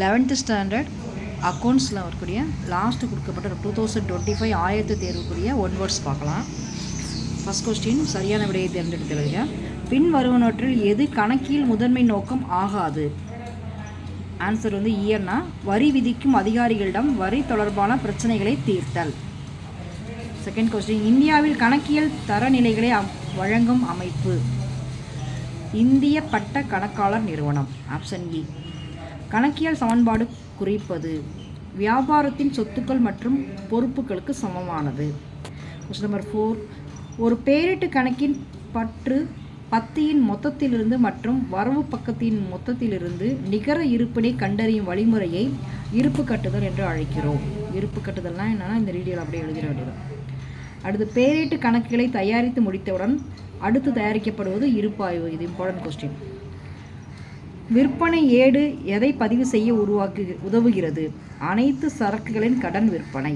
11th standard அக்கௌண்ட்ஸில் வரக்கூடிய last கொடுக்கப்பட்ட 2025 ஆயத்த தேர்வுக்குரிய ஒன் வேர்ட்ஸ் பார்க்கலாம். ஃபஸ்ட் கொஸ்டின் சரியான விடையை தேர்ந்தெடுத்துள்ளீங்க. பின் வருவனவற்றில் எது கணக்கியல் முதன்மை நோக்கம் ஆகாது? ஆன்சர் இயன்னா வரி விதிக்கும் அதிகாரிகளிடம் வரி தொடர்பான பிரச்சனைகளை தீர்த்தல். செகண்ட் கொஸ்டின் இந்தியாவில் கணக்கியல் தரநிலைகளை வழங்கும் அமைப்பு இந்திய பட்ட கணக்காளர் நிறுவனம். ஆப்ஷன் இ. கணக்கியல் சமன்பாடு குறிப்பது வியாபாரத்தின் சொத்துக்கள் மற்றும் பொறுப்புகளுக்கு சமமானது. Question number 4. ஒரு பேரிட்டு கணக்கின் பற்று பத்தியின் மொத்தத்திலிருந்து மற்றும் வரவு பக்கத்தின் மொத்தத்திலிருந்து நிகர இருப்பினை கண்டறியும் வழிமுறையை இருப்பு கட்டுதல் என்று அழைக்கிறோம். இருப்பு கட்டுதல்னால் என்னென்னா இந்த வீடியோவில் அப்படியே எழுதிட வேண்டியது. அடுத்து பேரிட்டு கணக்குகளை தயாரித்து முடித்தவுடன் அடுத்து தயாரிக்கப்படுவது இருப்பாய்வு. இது இம்பார்ட்டன்ட் கொஸ்டின். விற்பனை ஏடு எதை பதிவு செய்ய உதவுகிறது? அனைத்து சரக்குகளின் கடன் விற்பனை.